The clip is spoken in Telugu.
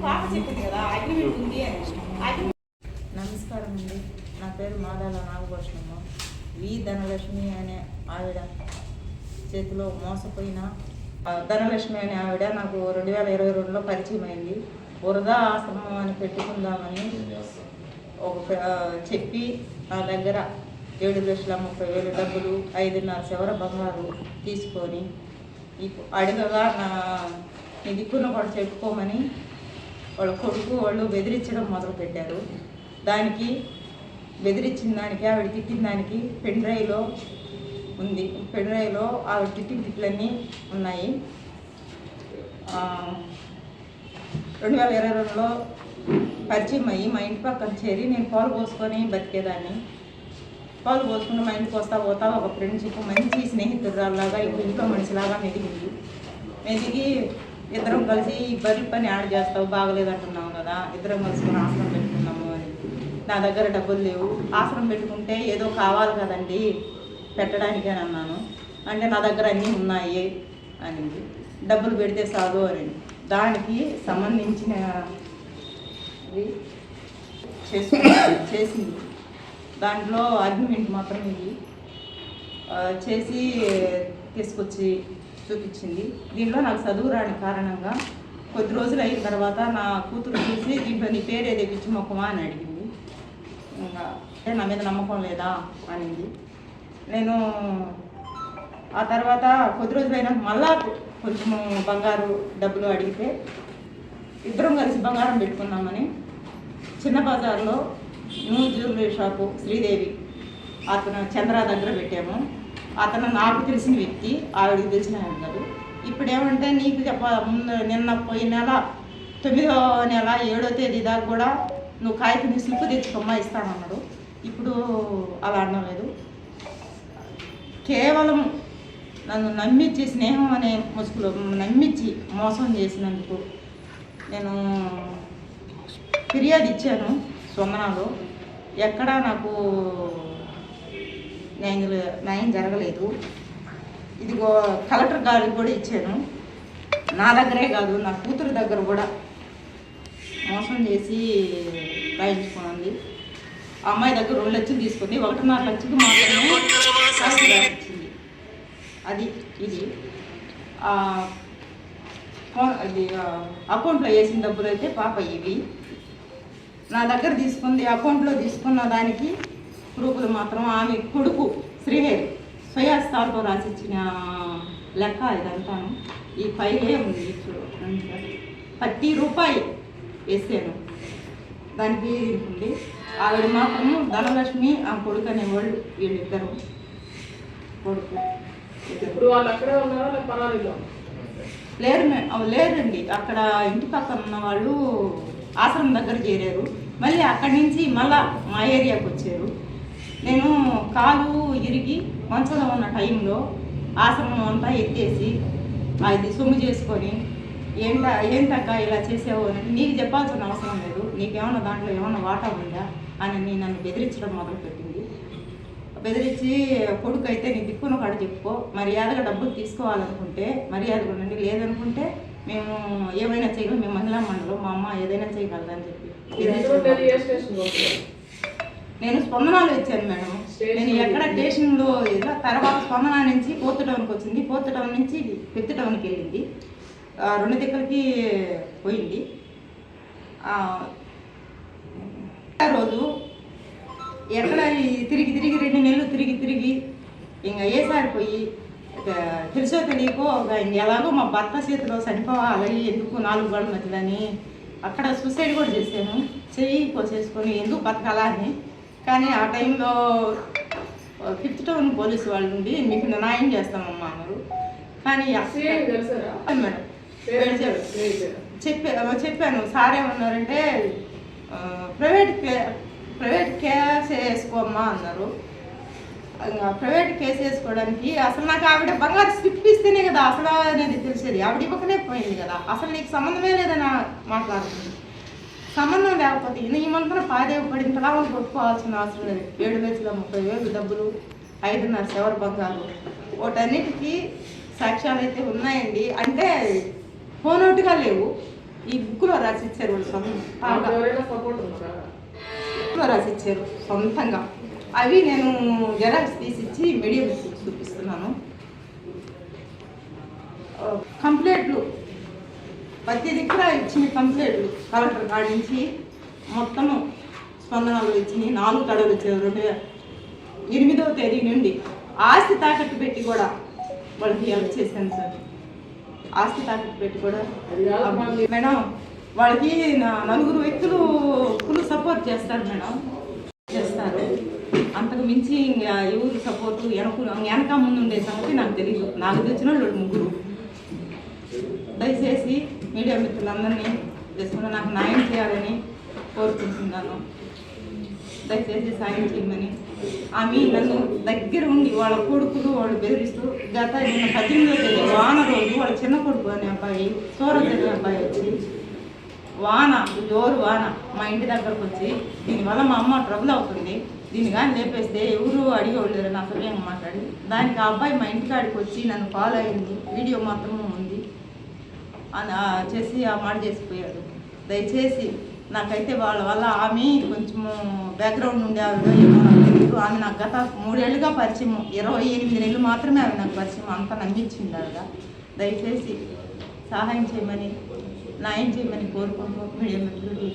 నమస్కారం అండి. నా పేరు మాదాల నాగభూషణమ్మ. వి ధనలక్ష్మి అనే ఆవిడ చేతిలో మోసపోయిన ధనలక్ష్మి అనే ఆవిడ నాకు 2022లో పరిచయం అయింది. వృధా ఆశ్రమం అని పెట్టుకుందామని చెప్పి నా దగ్గర 7,30,000 డబ్బులు 5.5 సవర బంగారు తీసుకొని అడగగా నీ దిక్కున కూడా చెప్పుకోమని వాళ్ళ కొడుకు వాళ్ళు బెదిరించడం మొదలుపెట్టారు. దానికి బెదిరించిన దానికి ఆవిడ తిట్టిన దానికి పెన్ డ్రైవ్లో ఉంది. పెన్ డ్రైవ్లో ఆవిడ తిట్టిన తిట్లన్నీ ఉన్నాయి. 2022లో పరిచయం అయ్యి మా ఇంటి పక్కన చేరి నేను పాలు పోసుకొని బతికేదాన్ని. పాలు పోసుకుని మా ఇంటికి వస్తా పోతా ఒక ఫ్రెండ్షిప్ మంచి స్నేహితురాల్లాగా ఇంట్లో మనిషిలాగా మెదిగింది. ఇద్దరం కలిసి బరి పని యాడ్ చేస్తావు, బాగలేదంటున్నావు కదా, ఇద్దరం కలుసుకొని ఆశ్రమం పెట్టుకున్నాము అని. నా దగ్గర డబ్బులు లేవు, ఆశ్రమం పెట్టుకుంటే ఏదో కావాలి కదండి పెట్టడానికి అని అన్నాను. అంటే నా దగ్గర అన్నీ ఉన్నాయి అనింది. డబ్బులు పెడితే చాలు అని. దానికి సంబంధించిన చేసింది. దాంట్లో అగ్రిమెంట్ మాత్రం ఇది చేసి తీసుకొచ్చి చూపించింది. దీంట్లో నాకు చదువు రాని కారణంగా కొద్ది రోజులు అయిన తర్వాత నా కూతురు చూసి దీంట్లో నీ పేరు తెప్పించి మొక్కమా అని అడిగింది. ఇంకా నా మీద నమ్మకం లేదా అనింది. నేను ఆ తర్వాత కొద్ది రోజులైనా మళ్ళా కొంచెము బంగారు డబ్బులు అడిగితే ఇద్దరం కలిసి బంగారం పెట్టుకున్నామని చిన్న బజార్లో న్యూ జ్యువెలరీ షాపు శ్రీదేవి అతను చంద్ర దగ్గర పెట్టాము. అతను నాకు తెలిసిన వ్యక్తి, ఆవిడకి తెలిసిన ఆయన కాదు. ఇప్పుడు ఏమంటే నీకు ముందు నిన్న పోయిన నెల 9వ నెల 7వ తేదీ దాకా కూడా నువ్వు కాగితం స్లిప్ తెచ్చుకోమ్మా ఇస్తానన్నాడు. ఇప్పుడు అలా అనడం లేదు. కేవలం నన్ను నమ్మించి స్నేహం అనే ముసుగులో నమ్మించి మోసం చేసినందుకు నేను ఫిర్యాదు ఇచ్చాను స్పందనలో. ఎక్కడా నాకు న్యాయం జరగలేదు. ఇదిగో కలెక్టర్ గారికి కూడా ఇచ్చాను. నా దగ్గరే కాదు, నా కూతురు దగ్గర కూడా మోసం చేసి రాయించుకున్నది. ఆ అమ్మాయి దగ్గర 2 లక్షలు తీసుకుంది, 1.5 లక్షలు మాత్రమే ఇచ్చింది. అది ఇది అకౌంట్లో వేసిన డబ్బులు అయితే పాప ఇవి. నా దగ్గర తీసుకుంది, అకౌంట్లో తీసుకున్న దానికి ప్రూఫ్లు మాత్రం ఆమె కొడుకు శ్రీహరి స్వయాస్తాలతో రాసిచ్చిన లెక్క ఇదంతాను. ఈ ఫైలే ఉంది. ప్రతి రూపాయి వేసాను దానికి ఉంది. ఆవిడ మాత్రము ధనలక్ష్మి ఆ కొడుకు అనేవాళ్ళు వీళ్ళిద్దరు కొడుకు. ఇప్పుడు వాళ్ళు అక్కడే ఉన్నారా పరారీలో? లేరండి. అక్కడ ఇంటి పక్కన ఉన్న వాళ్ళు ఆశ్రమం దగ్గర చేరారు. మళ్ళీ అక్కడి నుంచి మళ్ళా మా ఏరియాకి వచ్చారు. నేను కాలు ఇరిగి మంచంలో ఉన్న టైంలో ఆశ్రమం అంతా ఎత్తేసి అది సొమ్ము చేసుకొని ఏంటక్క ఇలా చేసావు అని నీకు చెప్పాల్సిన అవసరం లేదు, నీకేమన్నా దాంట్లో ఏమన్నా వాటా ఉందా అని నన్ను బెదిరించడం మొదలుపెట్టింది. బెదిరించి కొడుకు అయితే నీ దిక్కున కాడ చెప్పుకో, మర్యాదగా డబ్బులు తీసుకోవాలనుకుంటే మర్యాదగా ఉండండి, లేదనుకుంటే మేము ఏమైనా చేయగలం, మేము మహిళా మండలం, మా అమ్మ ఏదైనా చేయగలదని చెప్పి నేను స్పందనలో ఇచ్చాను మేడం. నేను ఎక్కడ స్టేషన్లో తర్వాత స్పందన నుంచి 4th టౌన్కి వచ్చింది, 4th టౌన్ నుంచి 5th టౌన్కి వెళ్ళింది. 2 దిక్కులకి పోయింది. రోజు ఎక్కడ తిరిగి 2 నెలలు తిరిగి ఇంకా ఏసారిపోయి తెలుసో తెలియకో ఎలాగో మా భర్త చేతిలో చనిపోవాలి ఎందుకు 4 గోడల మధ్యలని అక్కడ సూసైడ్ కూడా చేశాను. చెయ్యి కోసేసుకొని ఎందుకు బతకాలా అని. కానీ ఆ టైంలో 5th టౌన్ పోలీసు వాళ్ళు ఉండి మీకు న్యాయం చేస్తామమ్మా అన్నారు. కానీ మేడం చెప్పాను. సార్ ఏమన్నారంటే ప్రైవేట్ కేసు వేసుకోమ్మా అన్నారు. ప్రైవేట్ కేసు వేసుకోవడానికి అసలు నాకు ఆవిడ బంగారు స్లిప్ ఇస్తేనే కదా అసలు అనేది తెలిసేది. ఆవిడ ఇవ్వకనే పోయింది కదా, అసలు నీకు సంబంధమే లేదని మాట్లాడుతుంది. సంబంధం లేకపోతే ఈ మంత్రం పాదేవపడింతలా కొట్టుకోవాల్సిన అవసరం లేదు. 7,30,000 డబ్బులు 5.5 సవర బంగారు వాటన్నిటికీ సాక్ష్యాలు అయితే ఉన్నాయండి. అంటే ఫోన్ అవుట్గా లేవు, ఈ బుక్లో రాసి ఇచ్చారు వాళ్ళు వాళ్ళకి ఎవరైనా సపోర్ట్ ఉన్నారా? బుక్లో రాసి ఇచ్చారు సొంతంగా. అవి నేను జెరాక్స్ తీసిచ్చి మీడియా బుక్స్ చూపిస్తున్నాను. కంప్లైంట్లు ప్రతి దగ్గర ఇచ్చిన కంప్లైంట్లు కలెక్టర్ కాడి నుంచి మొత్తం స్పందనలు ఇచ్చి 4 తడవలు ఇచ్చారు. 8వ తేదీ నుండి ఆస్తి తాకట్టు పెట్టి కూడా వాళ్ళకి హెల్ప్ చేశాను సార్. ఆస్తి తాకట్టు పెట్టి కూడా అది కాదు మళ్ళీ మేడం, వాళ్ళకి 4 వ్యక్తులు ఫుల్ సపోర్ట్ చేస్తారు మేడం, చేస్తారు. అంతకు మించి ఇంకా ఎవరు సపోర్టు వెనక ముందు ఉండే సంగతి నాకు తెలియదు. నాకు తెచ్చిన వాళ్ళు 3. దయచేసి మీడియా మిత్రులందరినీ చేసుకుని నాకు న్యాయం చేయాలని కోరుకుంటున్నాను. దయచేసి సాయం చేయమని. ఆమె నన్ను దగ్గర ఉండి వాళ్ళ కొడుకులు వాళ్ళు బెదిరిస్తూ గత 18వ తేదీ వాన రోజు వాళ్ళ చిన్న కొడుకు అనే అబ్బాయి, సూరజ్ అనే అబ్బాయి వచ్చి వాన జోరు వాన మా ఇంటి దగ్గరకు వచ్చి దీనివల్ల మా అమ్మ ట్రబుల్ అవుతుంది, దీన్ని కానీ లేపేస్తే ఎవరు అడిగేవాళ్ళు లేరు నా సవ్యంగా మాట్లాడి. దానికి ఆ అబ్బాయి మా ఇంటికాడికి వచ్చి నన్ను ఫాలో అయింది, వీడియో మాత్రమే ఉంది అని చేసి ఆ మాట చేసిపోయాడు. దయచేసి నాకైతే వాళ్ళ వల్ల ఆమె కొంచెము బ్యాక్గ్రౌండ్ ఉండే ఆవిడ ఏమో నాకు తెలియదు. ఆమె నాకు గత 3 ఏళ్ళుగా పరిచయం, 28 నెలలు మాత్రమే ఆమె నాకు పరిచయం, అంతా నమ్మించింది ఆవిడ. దయచేసి సహాయం చేయమని న్యాయం చేయమని కోరుకుంటూ మీడియా మిత్రులు